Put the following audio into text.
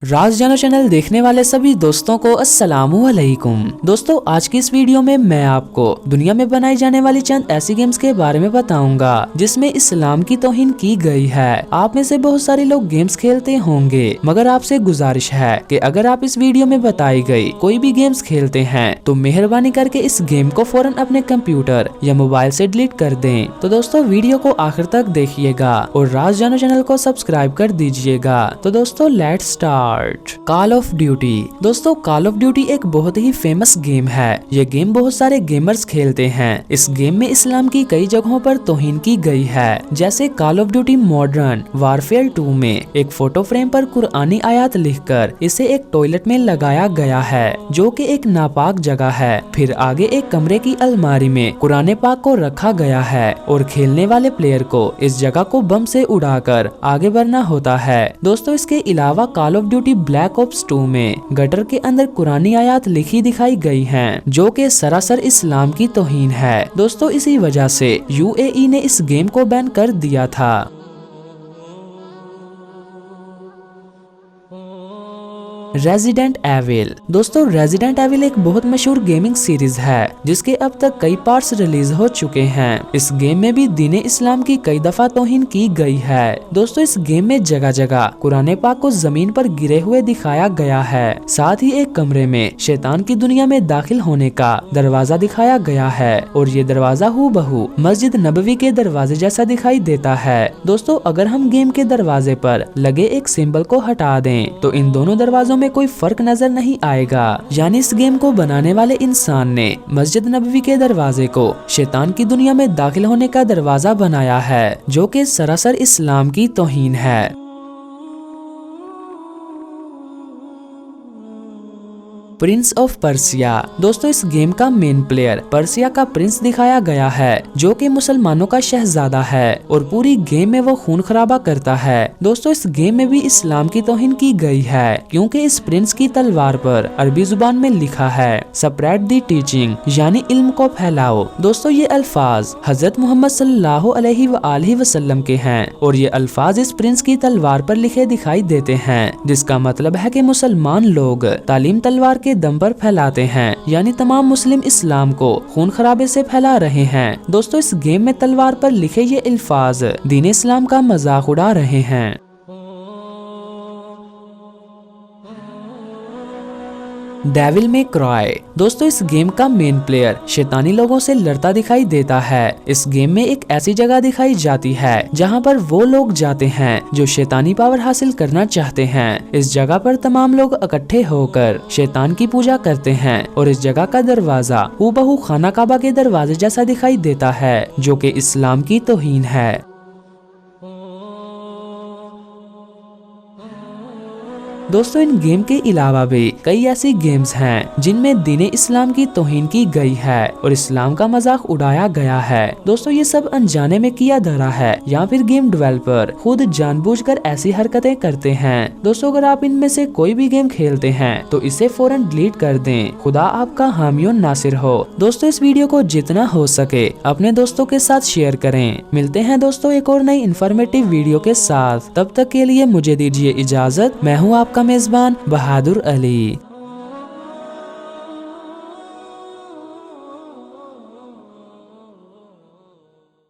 राज जानो चैनल देखने वाले सभी दोस्तों को अस्सलामु अलैकुम। दोस्तों आज की इस वीडियो में मैं आपको दुनिया में बनाई जाने वाली चंद ऐसी गेम्स के बारे में बताऊंगा जिसमें इस्लाम की तौहीन की गई है। आप में से बहुत सारे लोग गेम्स खेलते होंगे, मगर आपसे गुजारिश है कि अगर आप इस वीडियो में बताई गई कोई भी गेम्स खेलते हैं तो मेहरबानी करके इस गेम को फौरन अपने कंप्यूटर या मोबाइल से डिलीट कर दें। तो दोस्तों वीडियो को आखिर तक देखिएगा और राज जानो चैनल को सब्सक्राइब कर दीजिएगा। तो दोस्तों let's start. Call of duty. दोस्तों कॉल ऑफ ड्यूटी एक बहुत ही फेमस गेम है। ये गेम बहुत सारे गेमर्स खेलते हैं। इस गेम में इस्लाम की कई जगहों पर तौहीन की गई है, जैसे call of duty modern warfare 2 में एक फोटो फ्रेम पर कुरानी आयत लिखकर इसे एक टॉयलेट में लगाया गया है जो कि एक नापाक जगह है। फिर आगे एक कमरे की अलमारी में कुरान पाक को रखा गया है और खेलने वाले प्लेयर को इस जगह को बम से उड़ाकर आगे बढ़ना होता है। दोस्तों इसके अलावा call of duty black ops 2 में गटर के अंदर कुरानी आयत लिखी दिखाई गई हैं, जो कि सरासर इस्लाम की तौहीन है। दोस्तों इसी वजह से यूएई ने इस गेम को बैन कर दिया था। Resident evil. दोस्तों रेजिडेंट एविल एक बहुत मशहूर गेमिंग सीरीज है जिसके अब तक कई पार्ट्स रिलीज हो चुके हैं। इस गेम में भी दीने इस्लाम की कई दफा तौहीन की गई है। दोस्तों इस गेम में जगह जगह कुरान पाक को जमीन पर गिरे हुए दिखाया गया है। साथ ही एक कमरे में शैतान की दुनिया में दाखिल होने का दरवाजा दिखाया गया है और ये दरवाजा हूबहू मस्जिद नबवी के दरवाजे जैसा दिखाई देता है। दोस्तों अगर हम गेम के दरवाजे पर लगे एक सिंबल को हटा दें तो इन दोनों दरवाजों में कोई फर्क नजर नहीं आएगा। यानी इस गेम को बनाने वाले इंसान ने मस्जिद नबवी के दरवाजे को शैतान की दुनिया में दाखिल होने का दरवाजा बनाया है, जो कि सरासर इस्लाम की तौहीन है। Prince of Persia. दोस्तों इस गेम का मेन प्लेयर पर्सिया का प्रिंस दिखाया गया है, जो कि मुसलमानों का शहजादा है और पूरी गेम में वो खून खराबा करता है। दोस्तों इस गेम में भी इस्लाम की तौहीन की गई है, क्योंकि इस प्रिंस की तलवार पर अरबी जुबान में लिखा है स्प्रेड दी टीचिंग, यानी इल्म को फैलाओ। दोस्तों ये अल्फाज हजरत मोहम्मद सल्लल्लाहु अलैहि वसल्लम के हैं और ये अल्फाज इस प्रिंस की तलवार पर लिखे दिखाई देते हैं, जिसका मतलब है कि मुसलमान लोग तालीम तलवार के दम पर फैलाते हैं, यानी तमाम मुस्लिम इस्लाम को खून खराबे से फैला रहे हैं। दोस्तों इस गेम में तलवार पर लिखे ये अल्फाज दीन इस्लाम का मजाक उड़ा रहे हैं। Devil May Cry. दोस्तों इस गेम का मेन प्लेयर शैतानी लोगों से लड़ता दिखाई देता है। इस गेम में एक ऐसी जगह दिखाई जाती है जहां पर वो लोग जाते हैं जो शैतानी पावर हासिल करना चाहते हैं। इस जगह पर तमाम लोग इकट्ठे होकर शैतान की पूजा करते हैं और इस जगह का दरवाजा हूबहू खाना काबा के दरवाजे जैसा दिखाई देता है, जो कि इस्लाम की तौहीन है। दोस्तों इन गेम के अलावा भी कई ऐसी गेम्स हैं जिनमें दीने इस्लाम की तौहीन की गई है और इस्लाम का मजाक उड़ाया गया है। दोस्तों ये सब अनजाने में किया धरा है या फिर गेम डेवलपर खुद जानबूझकर ऐसी हरकतें करते हैं। दोस्तों अगर आप इनमें से कोई भी गेम खेलते हैं तो इसे फौरन डिलीट कर दें। खुदा आपका हामियों नासिर हो। दोस्तों इस वीडियो को जितना हो सके अपने दोस्तों के साथ शेयर करें। मिलते हैं दोस्तों एक और नई इन्फॉर्मेटिव वीडियो के साथ। तब तक के लिए मुझे दीजिए इजाजत। मैं हूँ आपका मेजबान बहादुर अली।